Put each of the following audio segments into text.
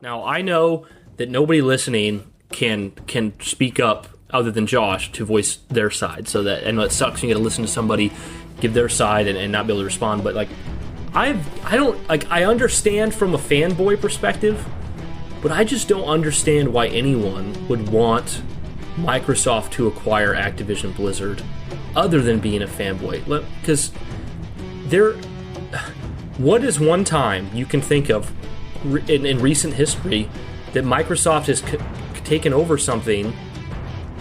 Now, I know that nobody listening can speak up other than Josh to voice their side. So that, and it sucks you got to listen to somebody give their side and not be able to respond. But like, I understand from a fanboy perspective, but I just don't understand why anyone would want Microsoft to acquire Activision Blizzard other than being a fanboy. Because what is one time you can think of in recent history that Microsoft has taken over something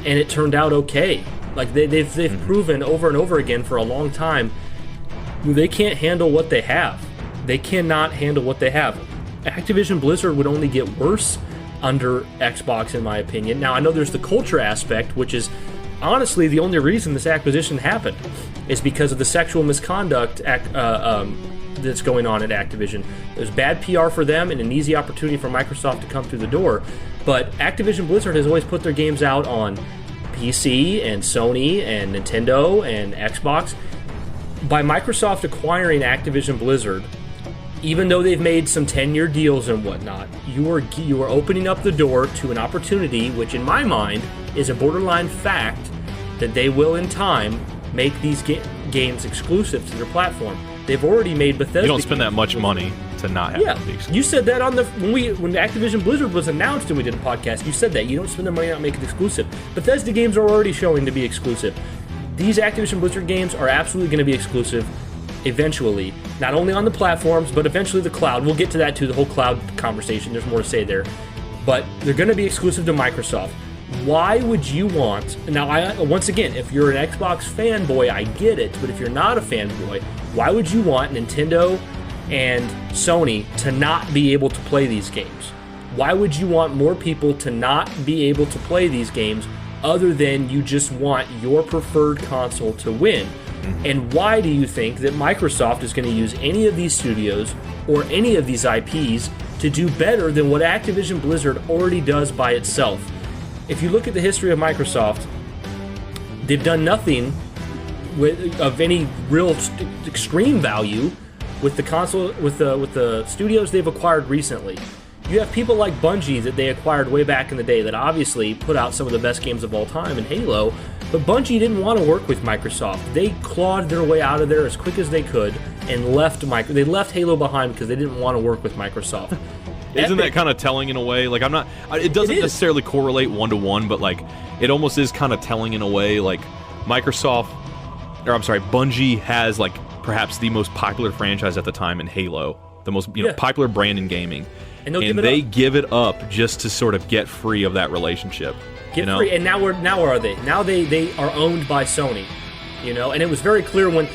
and it turned out okay? Like they've proven over and over again for a long time they can't handle what they have. They cannot handle what they have. Activision Blizzard would only get worse under Xbox, in my opinion. Now, I know there's the culture aspect, which is honestly the only reason this acquisition happened, is because of the sexual misconduct that's going on at Activision. There's bad PR for them and an easy opportunity for Microsoft to come through the door. But Activision Blizzard has always put their games out on PC and Sony and Nintendo and Xbox. By Microsoft acquiring Activision Blizzard, even though they've made some 10-year deals and whatnot, you are opening up the door to an opportunity, which in my mind is a borderline fact, that they will in time make these games exclusive to their platform. They've already made Bethesda. You don't spend that much money to not have them be exclusive. You said that on when Activision Blizzard was announced and we did a podcast. You said that you don't spend the money on making it exclusive. Bethesda games are already showing to be exclusive. These Activision Blizzard games are absolutely going to be exclusive eventually, not only on the platforms, but eventually the cloud. We'll get to that too, the whole cloud conversation. There's more to say there. But they're going to be exclusive to Microsoft. Why would you want... Now, once again, if you're an Xbox fanboy, I get it. But if you're not a fanboy, why would you want Nintendo and Sony to not be able to play these games? Why would you want more people to not be able to play these games other than you just want your preferred console to win? And why do you think that Microsoft is going to use any of these studios or any of these IPs to do better than what Activision Blizzard already does by itself? If you look at the history of Microsoft, they've done nothing of any real extreme value with the console, with the studios they've acquired recently. You have people like Bungie that they acquired way back in the day that obviously put out some of the best games of all time in Halo, but Bungie didn't want to work with Microsoft. They clawed their way out of there as quick as they could and they left Halo behind because they didn't want to work with Microsoft. Isn't that kind of telling in a way? Like, it doesn't necessarily correlate one-to-one, but like, it almost is kind of telling in a way. Like, Bungie has like perhaps the most popular franchise at the time in Halo, the most popular brand in gaming. And they give it up just to sort of get free of that relationship. Free, and now where are they? Now they are owned by Sony, and it was very clear when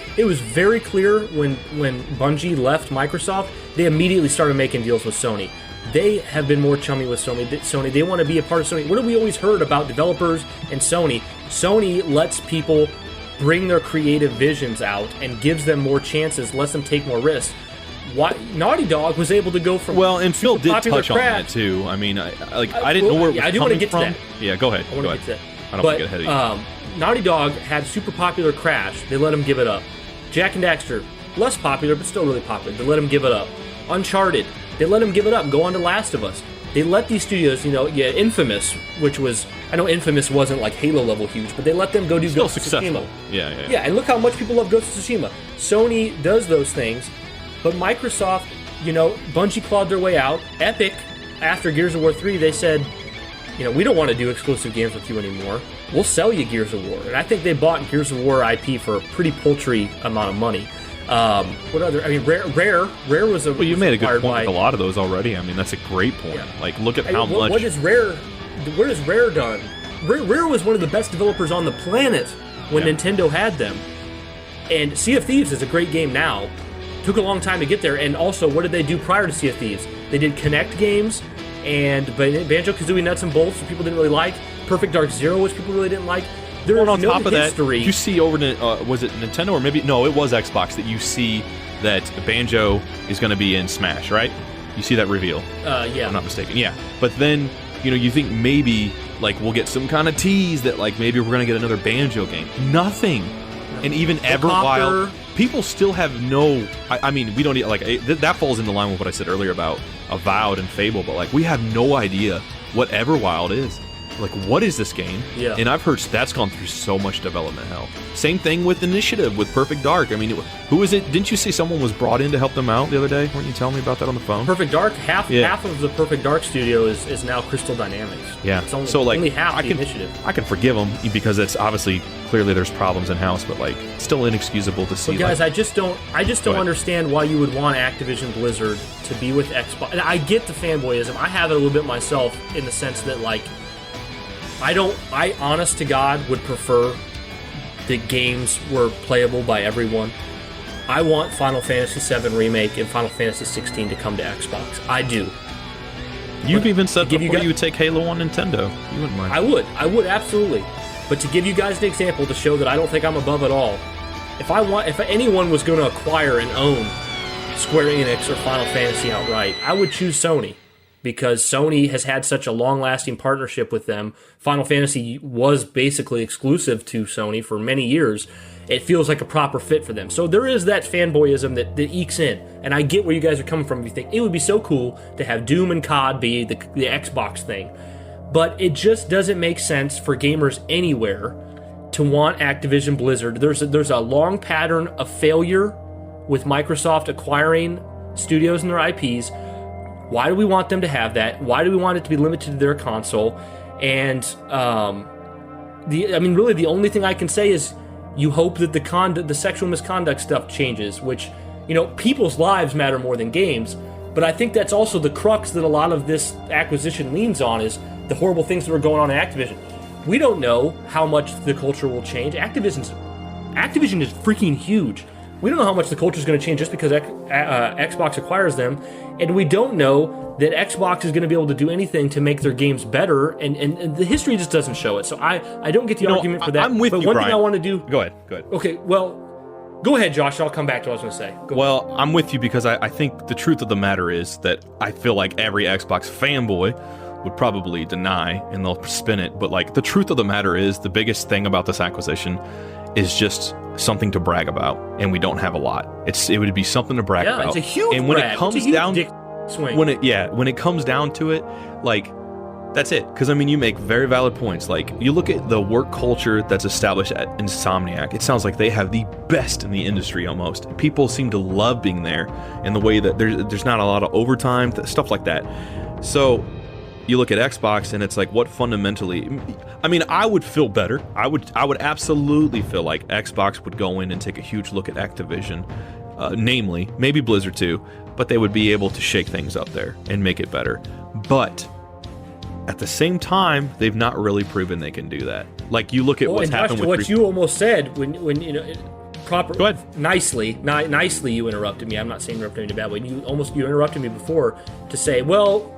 Bungie left Microsoft, they immediately started making deals with Sony. They have been more chummy with Sony. They want to be a part of Sony. What have we always heard about developers and Sony? Sony lets people bring their creative visions out and gives them more chances, lets them take more risks. Why Naughty Dog was able to go from and Phil did touch on that too. I mean, I didn't know where it was coming want to get from. To that. Yeah, go ahead. I want to get to that. I don't want to get ahead of you. Naughty Dog had super popular Crash. They let him give it up. Jak and Daxter, less popular but still really popular. They let him give it up. Uncharted, they let him give it up and go on to Last of Us. They let these studios, Infamous, which was, I know Infamous wasn't like Halo level huge, but they let them go do Ghost of Tsushima. Yeah, and look how much people love Ghost of Tsushima. Sony does those things. But Microsoft, Bungie clawed their way out. Epic, after Gears of War 3, they said, we don't want to do exclusive games with you anymore. We'll sell you Gears of War. And I think they bought Gears of War IP for a pretty paltry amount of money. What other? I mean, Rare was a. Well, you made a good point with a lot of those already. I mean, that's a great point. Yeah. Like, look at how much. What has Rare done? Rare was one of the best developers on the planet when Nintendo had them. And Sea of Thieves is a great game now. Took a long time to get there, and also, what did they do prior to Sea of Thieves? They did Kinect games, and Banjo-Kazooie Nuts and Bolts, which people didn't really like. Perfect Dark Zero, which people really didn't like. On top of that, you see over, was it Nintendo, or maybe, no, it was Xbox, that you see that Banjo is going to be in Smash, right? You see that reveal. Yeah. If I'm not mistaken, yeah. But then, you think maybe, like, we'll get some kind of tease that, like, maybe we're going to get another Banjo game. Nothing. And even Everwild, people still have no. I mean, we don't need like that falls into line with what I said earlier about Avowed and Fable, but like we have no idea what Everwild is. Like, what is this game? Yeah. And I've heard that's gone through so much development hell. Same thing with Initiative, with Perfect Dark. I mean, who is it? Didn't you say someone was brought in to help them out the other day? Weren't you telling me about that on the phone? Perfect Dark, half of the Perfect Dark studio is now Crystal Dynamics. Yeah. It's only, so like, only half the initiative. I can forgive them because it's obviously clearly there's problems in house, but like still inexcusable to see. But guys, like, I just don't understand why you would want Activision Blizzard to be with Xbox. And I get the fanboyism. I have it a little bit myself in the sense that like I honest to God would prefer that games were playable by everyone. I want Final Fantasy VII Remake and Final Fantasy 16 to come to Xbox. I do. You've even said before you would take Halo on Nintendo. You wouldn't mind. I would absolutely. But to give you guys an example to show that I don't think I'm above it all, if anyone was going to acquire and own Square Enix or Final Fantasy outright, I would choose Sony. Because Sony has had such a long-lasting partnership with them. Final Fantasy was basically exclusive to Sony for many years. It feels like a proper fit for them. So there is that fanboyism that ekes in. And I get where you guys are coming from. You think it would be so cool to have Doom and COD be the Xbox thing. But it just doesn't make sense for gamers anywhere to want Activision Blizzard. There's a long pattern of failure with Microsoft acquiring studios and their IPs. Why do we want them to have that? Why do we want it to be limited to their console? And really, the only thing I can say is you hope that the sexual misconduct stuff changes. Which, people's lives matter more than games. But I think that's also the crux that a lot of this acquisition leans on is the horrible things that are going on in Activision. We don't know how much the culture will change. Activision is freaking huge. We don't know how much the culture is going to change just because Xbox acquires them, and we don't know that Xbox is going to be able to do anything to make their games better, and the history just doesn't show it. So I don't get the argument for that. I'm with but you, one Brian. thing I want to do... Go ahead. Okay, well, go ahead, Josh. I'll come back to what I was going to say. Well, I'm with you because I think the truth of the matter is that I feel like every Xbox fanboy would probably deny, and they'll spin it, but like the truth of the matter is the biggest thing about this acquisition is just something to brag about, and we don't have a lot. It would be something to brag about. Yeah, it's a huge and when brag. it comes it's a huge down, dick swing. when it comes down to it, like that's it. Because I mean, you make very valid points. Like you look at the work culture that's established at Insomniac. It sounds like they have the best in the industry almost. People seem to love being there, in the way that there's not a lot of overtime, stuff like that. So you look at Xbox and it's like, what fundamentally... I mean, I would feel better. I would absolutely feel like Xbox would go in and take a huge look at Activision, namely, maybe Blizzard too, but they would be able to shake things up there and make it better. But at the same time, they've not really proven they can do that. Like, you look at what's happened with... What you almost said when proper... Go ahead. Nicely you interrupted me. I'm not saying interrupted in a bad way. You interrupted me before to say, well...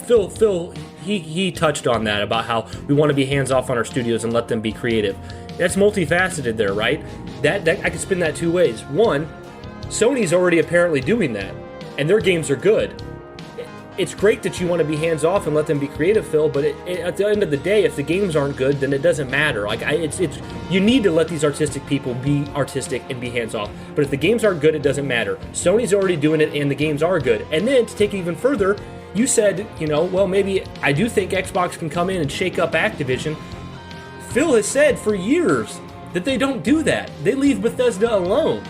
Phil, he touched on that about how we want to be hands off on our studios and let them be creative. That's multifaceted there, right? That I could spin that two ways. One, Sony's already apparently doing that, and their games are good. It's great that you want to be hands off and let them be creative, Phil. But at the end of the day, if the games aren't good, then it doesn't matter. Like you need to let these artistic people be artistic and be hands off. But if the games aren't good, it doesn't matter. Sony's already doing it, and the games are good. And then to take it even further. You said, well, maybe I do think Xbox can come in and shake up Activision. Phil has said for years that they don't do that. They leave Bethesda alone.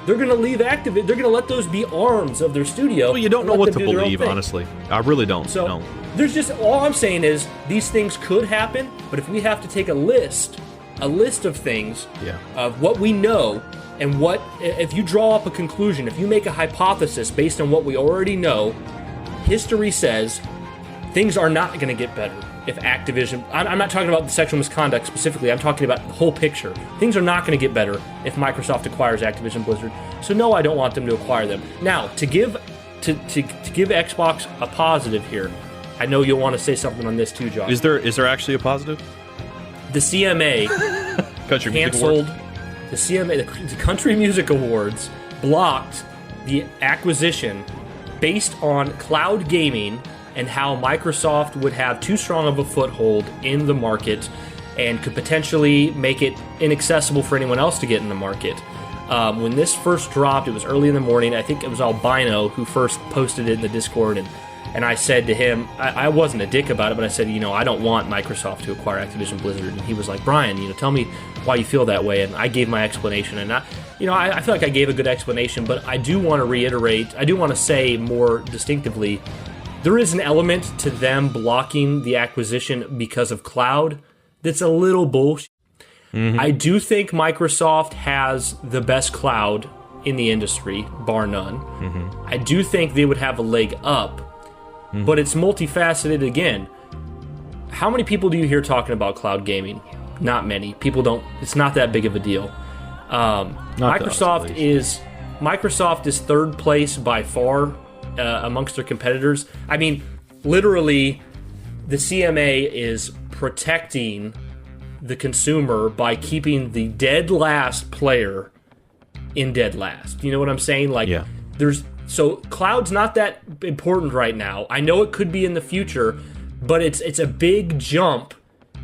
They're going to leave Activision. They're going to let those be arms of their studio. Well, you don't know what to believe, honestly. I really don't. So there's just, all I'm saying is these things could happen, but if we have to take a list of things, of what we know, and if you draw up a conclusion, if you make a hypothesis based on what we already know, history says things are not going to get better if Activision... I'm not talking about the sexual misconduct specifically. I'm talking about the whole picture. Things are not going to get better if Microsoft acquires Activision Blizzard. So no, I don't want them to acquire them. Now, to give Xbox a positive here, I know you'll want to say something on this too, Josh. Is there actually a positive? The CMA canceled... The CMA, the Country Music Awards, blocked the acquisition based on cloud gaming and how Microsoft would have too strong of a foothold in the market and could potentially make it inaccessible for anyone else to get in the market. When this first dropped, it was early in the morning. I think it was Albino who first posted it in the Discord, and I said to him, I wasn't a dick about it, but I said, I don't want Microsoft to acquire Activision Blizzard. And he was like, Brian, tell me why you feel that way. And I gave my explanation. And I feel like I gave a good explanation, but I do want to reiterate, I do want to say more distinctively, there is an element to them blocking the acquisition because of cloud that's a little bullshit. Mm-hmm. I do think Microsoft has the best cloud in the industry, bar none. Mm-hmm. I do think they would have a leg up. Mm-hmm. But it's multifaceted again. How many people do you hear talking about cloud gaming? Not many. People don't. It's not that big of a deal. Microsoft is third place by far amongst their competitors. I mean, literally, the CMA is protecting the consumer by keeping the dead last player in dead last. You know what I'm saying? Like, yeah. So cloud's not that important right now. I know it could be in the future, but it's a big jump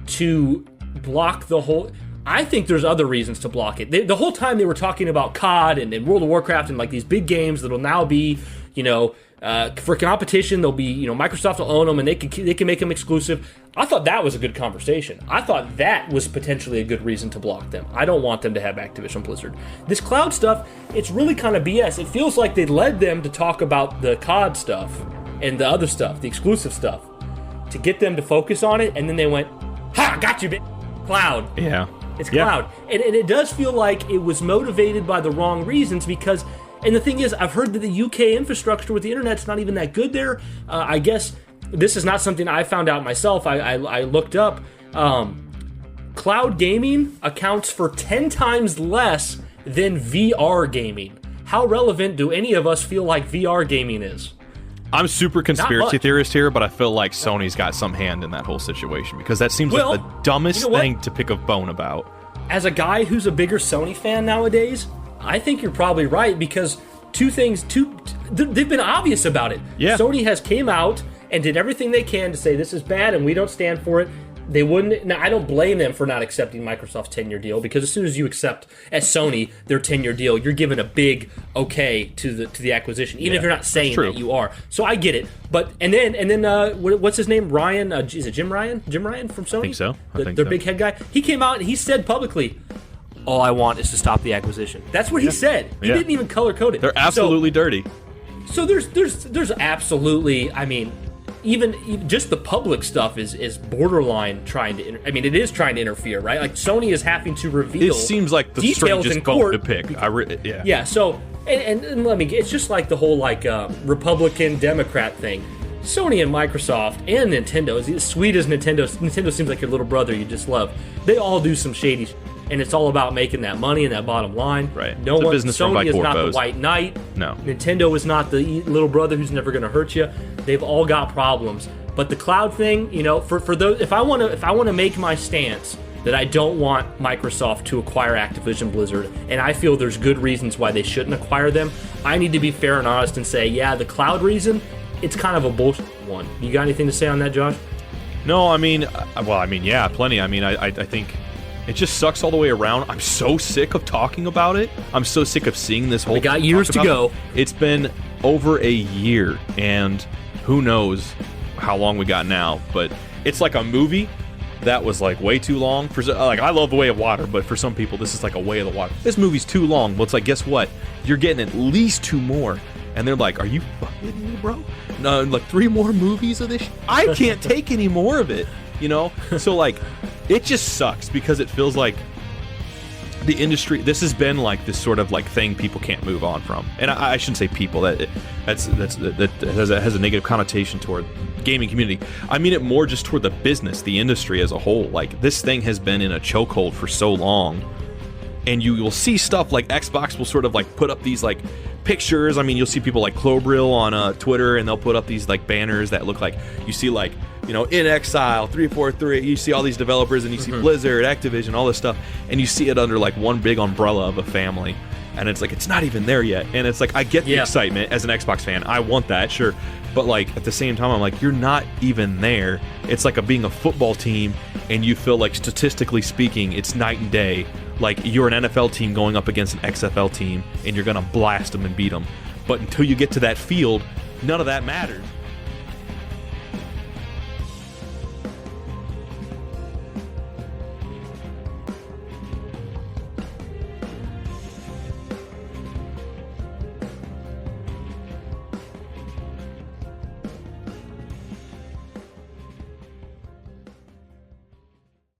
to block the whole... I think there's other reasons to block it. The whole time they were talking about COD and World of Warcraft and like these big games that'll now be, for competition, they'll be, Microsoft will own them and they can make them exclusive. I thought that was a good conversation. I thought that was potentially a good reason to block them. I don't want them to have Activision Blizzard. This cloud stuff, it's really kind of BS. It feels like they led them to talk about the COD stuff and the other stuff, the exclusive stuff, to get them to focus on it, and then they went, ha, got you, cloud. Yeah. It's cloud. Yeah. And it does feel like it was motivated by the wrong reasons because... And the thing is, I've heard that the UK infrastructure with the internet's not even that good there. I guess this is not something I found out myself. I looked up. Cloud gaming accounts for 10 times less than VR gaming. How relevant do any of us feel like VR gaming is? I'm super conspiracy theorist here, but I feel like Sony's got some hand in that whole situation because that seems like the dumbest thing to pick a bone about. As a guy who's a bigger Sony fan nowadays, I think you're probably right because they've been obvious about it. Yeah. Sony has came out and did everything they can to say this is bad and we don't stand for it. They wouldn't. Now, I don't blame them for not accepting Microsoft's 10-year deal because as soon as you accept, as Sony, their 10-year deal, you're giving a big okay to the acquisition, even if you're not saying that you are. So I get it. But and then what's his name? Ryan? Is it Jim Ryan? Jim Ryan from Sony? I think so. Their big head guy. He came out and he said publicly, all I want is to stop the acquisition. That's what he said. He didn't even color code it. They're absolutely dirty. So there's absolutely, I mean, even just the public stuff is borderline trying to. It is trying to interfere, right? Like Sony is having to reveal. It seems like the details strangest in court bone to pick. Yeah. So and let me. It's just like the whole Republican Democrat thing. Sony and Microsoft and Nintendo, as sweet as Nintendo seems like your little brother you just love. They all do some shady shit. And it's all about making that money and that bottom line. Right. Sony is not the white knight. No. Nintendo is not the little brother who's never going to hurt you. They've all got problems. But the cloud thing, for those, if I want to make my stance that I don't want Microsoft to acquire Activision Blizzard, and I feel there's good reasons why they shouldn't acquire them, I need to be fair and honest and say, yeah, the cloud reason, it's kind of a bullshit one. You got anything to say on that, Josh? No, yeah, plenty. I think it just sucks all the way around. I'm so sick of talking about it. I'm so sick of seeing this whole... We got years to go. It's been over a year, and who knows how long we got now. But it's like a movie that was like way too long. I love The Way of Water, but for some people, this is like a Way of the Water. This movie's too long. Well, it's like, guess what? You're getting at least 2 more. And they're like, are you fucking me, bro? No, like 3 more movies of this? I can't take any more of it. So it just sucks because it feels like the industry, this has been like this sort of like thing people can't move on from. And I shouldn't say people, that has a negative connotation toward gaming community. I mean it more just toward the business, the industry as a whole. Like, this thing has been in a chokehold for so long, and you will see stuff like Xbox will sort of like put up these like pictures. You'll see people like Clobril on Twitter, and they'll put up these like banners that look like, you see like, In Exile, 343, you see all these developers, and you see Blizzard, Activision, all this stuff, and you see it under like one big umbrella of a family. and it's like it's not even there yet. And it's like I get the excitement as an Xbox fan. I want that, sure. But like at the same time, I'm like, you're not even there. It's like being a football team, and you feel like statistically speaking, it's night and day. Like you're an NFL team going up against an XFL team, and you're gonna blast them and beat them. But until you get to that field, none of that matters.